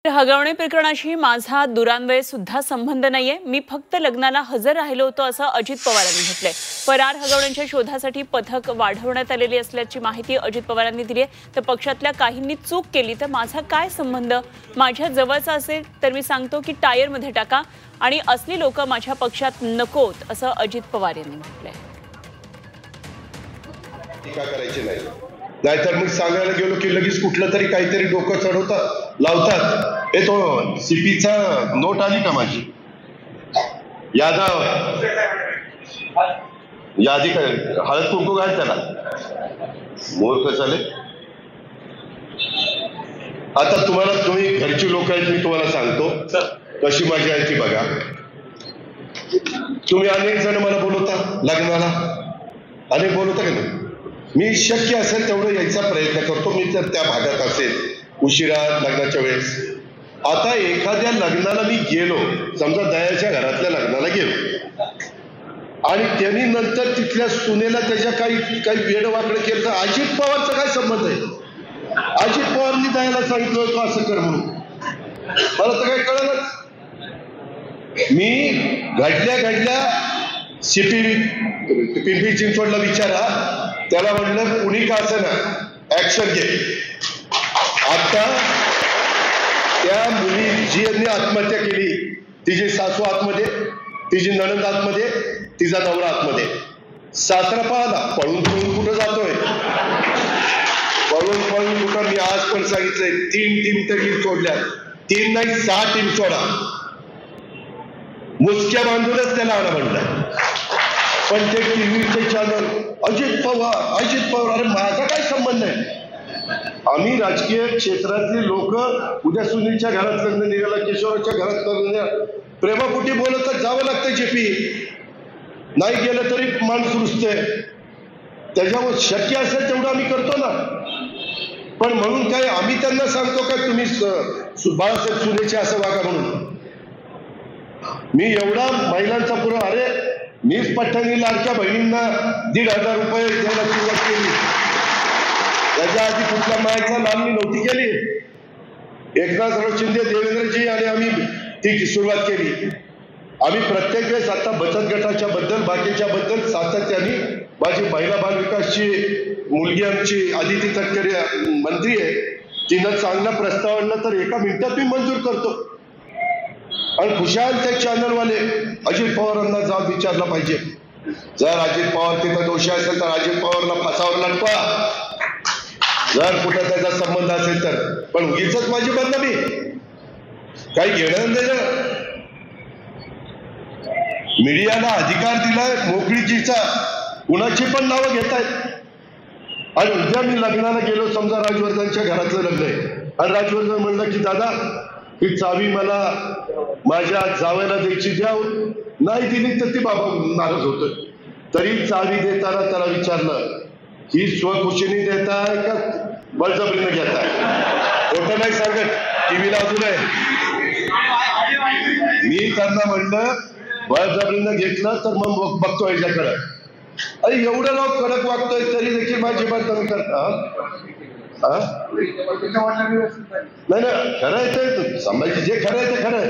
हगवणे प्रकरणाशी माझा दुरान्वये सुद्धा संबंध नाहीये। मी फक्त लग्नाला हजर राहिलो होतो असं अजित पवारांनी म्हटलंय। फरार हगवण्यांच्या शोधासाठी पथक वाढवण्यात आलेली असल्याची माहिती अजित पवारांनी दिली आहे। तर पक्षातल्या काहींनी चूक केली तर माझा काय संबंध? माझ्या जवळचा असेल तर मी सांगतो की टायरमध्ये टाका आणि असली लोक माझ्या पक्षात नकोत असं अजित पवार यांनी म्हटलंय। टीका करायची नाही, नाहीतर मग सांगायला गेलो की लगेच कुठलं तरी काहीतरी डोकं चढवतात लावतात। हे तो सीपीचा नोट आली का माझी? यादव यादी काय हळद कुंकू घाल त्याला, मूर्ख झाले। आता तुम्ही घरची लोक आहेत, मी तुम्हाला सांगतो कशी मजा आहे ती बघा। तुम्ही अनेक जण मला बोलवता लग्नाला, अनेक बोलवता का नाही? मी शक्य असेल तेवढं यायचा प्रयत्न करतो। मी तर त्या भागात असेल उशिरा लग्नाच्या वेळेस। आता एखाद्या लग्नाला मी गेलो, समजा दयाच्या घरातल्या लग्नाला गेलो आणि त्यांनी नंतर तिथल्या सुनेला त्याच्या काही वेडवाकडे केलं तर अजित पवारचा काय संबंध आहे? अजित पवारनी दयाला सांगितलं होतं असं कर म्हणून, मला तर काही कळलंच। मी घडल्या सीपी पिंपरी चिंचवडला विचारा, त्याला म्हणलं कुणी का असं ना ऍक्शन घे। आता त्या मुली जी यांनी आत्महत्या केली, तिची सासू आतमध्ये, तिची नणंद आतमध्ये, तिचा नवरा आतमध्ये, सासरा पाहला पळून कुठं जातोय, पळून कुठं। मी आज पण सांगितलंय 3 टीम तरी सोडल्या, 3 नाही 6 टीम सोडा, मुसक्या बांधूनच त्याला आणा म्हणलं। पण ते टीव्हीचे चॅनल अजित पवार, अरे माझा काय संबंध आहे? आम्ही राजकीय क्षेत्रातली लोक उद्या सुनीलच्या घरात लग्न निघाला, किशोराच्या घरात लग्न, प्रेमापोटी बोलत जावं लागतं। जेपी नाही गेलं तरी माणूस रुसते, त्याच्यावर शक्य असेल तेवढं आम्ही करतो ना। पण म्हणून काय आम्ही त्यांना सांगतो का तुम्ही बाळासाहेब सुनेचे असं वागा म्हणून? मी एवढा महिलांचा पुरा, अरे मीच पठ्ठाणी लाडक्या बहिणींना 1,500 रुपये द्यायला सुरुवात केली, त्याच्या आधी कुठल्या मायाचा लाभ मी नव्हती केली। एकनाथराव शिंदे, देवेंद्रजी आणि आम्ही ती सुरुवात केली। आम्ही प्रत्येक वेळेस आता बचत गटाच्या बद्दल बाकीच्या बद्दल सातत्याने, माझी महिला बाल विकासची मुलगी आमची आदिती तटकरे मंत्री आहे, तिनं चांगला प्रस्ताव आणला तर एका मिनिटात मी मंजूर करतो। आणि खुशाल ते चॅनलवाले अजित पवारांना जाब विचारला पाहिजे। जर अजित पवार तिथं दोषी असेल तर अजित पवारला फासावर लटकवा, जर कुठं त्याचा संबंध असेल तर। पण उगीच माझी बदनामी काही घेणं देणं। मीडियाला अधिकार दिलाय मोकळीकीचा, कुणाची पण नावं घेतायत। आणि उद्या मी लग्नाला गेलो, समजा राजवर्धनच्या घरातलं लग्न आहे आणि राजवर्धन म्हणलं की दादा ही चावी मला माझ्या जावयाला द्यायची, द्या, नाही दिली तर ती बाबा नाराज होत। तरी चावी देताना त्याला विचारलं ही स्वखुशीने देताय का बळजबरीने घेताय? खोटं नाही सांगत, टीव्हीला अजून आहे। मी त्यांना म्हणलं बळजबरीने घेतलं तर मग बघतो याच्याकडे। अरे एवढं लोक कडक वागतोय तरी देखील माझी बदनामी करता। नाही ना, खरं आहे ते संभाजी, जे खरं आहे ते खरं आहे।